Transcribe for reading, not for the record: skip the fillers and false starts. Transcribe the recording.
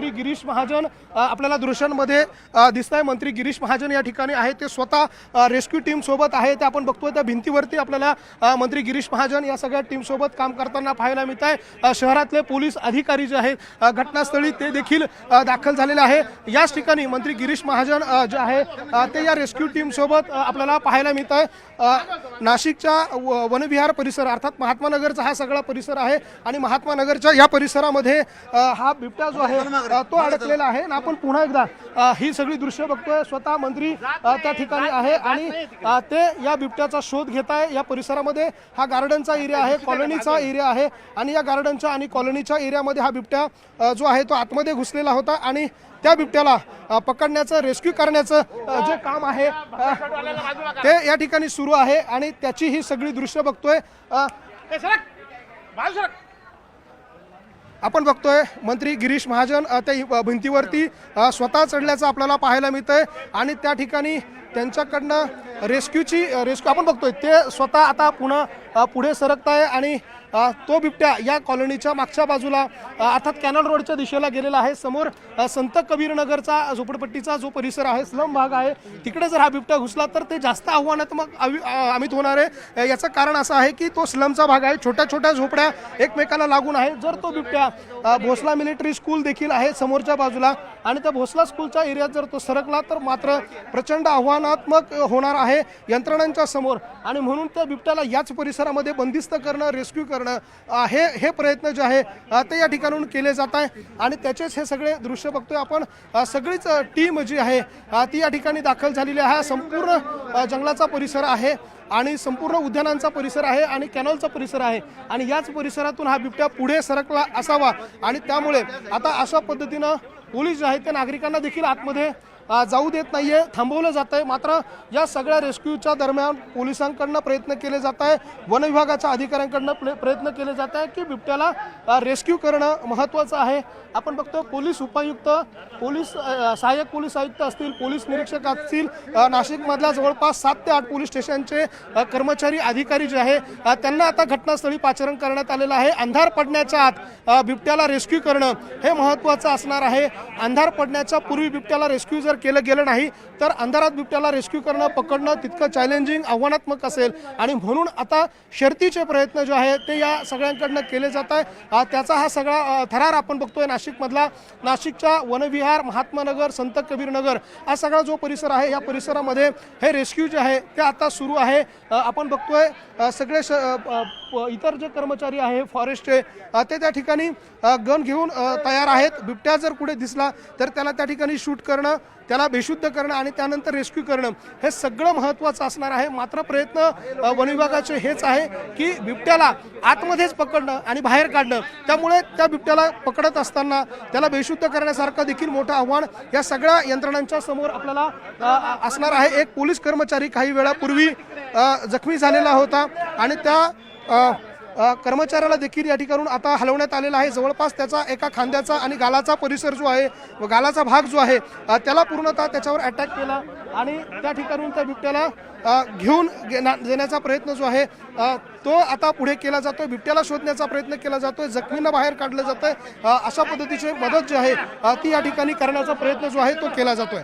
मंत्री गिरीश महाजन आपल्याला दृश्यांमध्ये दिसताय। मंत्री गिरीश महाजन या ठिकाणी आहे, ते स्वतः रेस्क्यू टीम सोबत आहे। ते आपण बघतोय त्या भिंतीवरती आपल्याला मंत्री गिरीश महाजन या सगळ्या टीम सोबत काम करताना पाहायला मिळत आहे। शहरातले पोलीस अधिकारी जे आहेत घटनास्थळी ते देखील दाखल झालेले आहे। याच ठिकाणी मंत्री गिरीश महाजन जे आहे ते या रेस्क्यू टीम सोबत आपल्याला पाहायला मिळत आहे। नाशिकच्या वनविहार परिसर अर्थात महात्मा नगरचा हा सगळा परिसर आहे आणि महात्मा नगरच्या या परिसरामध्ये हा बिबट्या जो आहे तो अडकलेला आहे। आणि आपण पुन्हा एकदा ही सगळी दृश्य बघतोय। स्वतः मंत्री त्या ठिकाणी आहे आणि ते या बिबट्याचा शोध घेत आहे। या परिसरामध्ये हा गार्डनचा एरिया आहे, कॉलनीचा एरिया आहे आणि या गार्डनच्या आणि कॉलनीच्या एरियामध्ये हा बिबट्या जो आहे तो आतमध्ये घुसलेला होता आणि त्या बिबट्याला पकडण्याचं रेस्क्यू करण्याचं जे काम आहे ते या ठिकाणी सुरू आहे आणि त्याची ही सगळी दृश्य बघतोय। आपण बघतोय मंत्री गिरीश महाजन त्या भिंतीवरती स्वतः चढल्याचं आपल्याला पाहायला मिळतंय आणि त्या ठिकाणी त्यांच्याकडनं रेस्क्यू आपण बघतोय ते स्वतः आता पुन्हा पुढे सरकत आहे आणि तो बिबट्या या कॉलनीच्या मागच्या बाजूला अर्थात कॅनल रोडच्या दिशेला गेलेला आहे। समोर संत कबीर नगरचा झोपडपट्टीचा जो परिसर आहे, स्लम भाग आहे, तिकडे जर हा बिबट्या घुसला तर ते जास्त आव्हानात्मक आमित होणार आहे। याचं कारण असं आहे की तो स्लमचा भाग आहे, छोट्या छोट्या झोपड्या एकमेकाला लागून आहे। जर तो बिबट्या भोसला मिलिटरी स्कूल देखील आहे समोरच्या बाजूला आणि त्या भोसला स्कूलच्या एरियात जर तो सरकला तर मात्र प्रचंड आव्हानात्मक होणार आहे यंत्रणांच्या समोर आणि म्हणून त्या बिबट्याला याच परिसरामध्ये बंदिस्त करणं, रेस्क्यू करणं हे प्रयत्न जे आहे ते या ठिकाणून केले जात आहे आणि त्याचेच हे सगळे दृश्य बघतोय आपण। सगळीच टीम जी आहे ती या ठिकाणी दाखल झालेली आहे। संपूर्ण जंगलाचा परिसर आहे आणि संपूर्ण उद्यानांचा परिसर आहे आणि कॅनलचा परिसर आहे आणि याच परिसरातून हा बिबट्या पुढे सरकला असावा आणि त्यामुळे आता अशा पद्धतीनं पोलीस जे आहेत ते नागरिकांना देखील आतमध्ये जाऊ देत नाहीये, थांबवलं जात आहे। मात्र या सगळ्या रेस्क्यूच्या दरम्यान पोलिसांकडनं प्रयत्न केले जात आहे, वन विभागाच्या अधिकाऱ्यांकडनं प्रयत्न केले जात आहे की बिबट्याला रेस्क्यू करणं महत्त्वाचं आहे। आपण बघतो पोलीस उपायुक्त, सहाय्यक पोलीस आयुक्त असतील, पोलीस निरीक्षक असतील, नाशिकमधल्या जवळपास 7 ते 8 पोलीस स्टेशनचे कर्मचारी अधिकारी जे आहे त्यांना आता घटनास्थळी पाचारण करण्यात आलेलं आहे। अंधार पडण्याच्या आत बिबट्याला रेस्क्यू करणं हे महत्त्वाचं असणार आहे। अंधार पडण्याच्या पूर्वी बिबट्याला रेस्क्यू जर केलं गेलं नाही तर अंधारात बिबट्याला रेस्क्यू करणं, पकडणं तितकं चॅलेंजिंग, आव्हानात्मक असेल आणि म्हणून आता शर्तीचे प्रयत्न जे आहे ते या सगळ्यांकडनं केले जात आहे। त्याचा हा सगळा थरार आपण बघतोय नाशिकमधला। नाशिकच्या वनविहार, महात्मा नगर, संत कबीर नगर हा सगळा जो परिसर आहे या परिसरामध्ये हे रेस्क्यू जे आहे ते आता सुरू आहे। आपण बघतोय सगळे इतर जे कर्मचारी आहे फॉरेस्टचे ते त्या ठिकाणी गन घेऊन तयार आहेत। बिबट्या जर कुठे दिसला तर त्याला त्या ठिकाणी शूट करणं, त्याला बेशुद्ध करणं आणि त्यानंतर रेस्क्यू करणं हे सगळं महत्त्वाचं असणार आहे। मात्र प्रयत्न वन विभागाचे हेच आहे की बिबट्याला आतमध्येच पकडणं आणि बाहेर काढणं। त्यामुळे त्या बिबट्याला पकडत असताना त्याला बेशुद्ध करण्यासारखं देखील मोठं आव्हान या सगळ्या यंत्रणांच्या समोर आपल्याला असणार आहे। एक पोलीस कर्मचारी काही वेळापूर्वी जखमी झालेला होता आणि त्या कर्मचाऱ्याला देखील या ठिकाणून आता हलवण्यात आलेला आहे। जवळपास त्याचा एका खांद्याचा आणि गालाचा परिसर जो आहे व गालाचा भाग जो आहे त्याला पूर्णतः त्याच्यावर अटॅक केला आणि त्या ठिकाणून त्या बिबट्याला घेऊन देण्याचा प्रयत्न जो आहे तो आता पुढे केला जातोय। बिबट्याला शोधण्याचा प्रयत्न केला जातोय, जखमींना बाहेर काढलं जातंय। अशा पद्धतीची मदत जी आहे ती या ठिकाणी करण्याचा प्रयत्न जो आहे तो केला जातोय।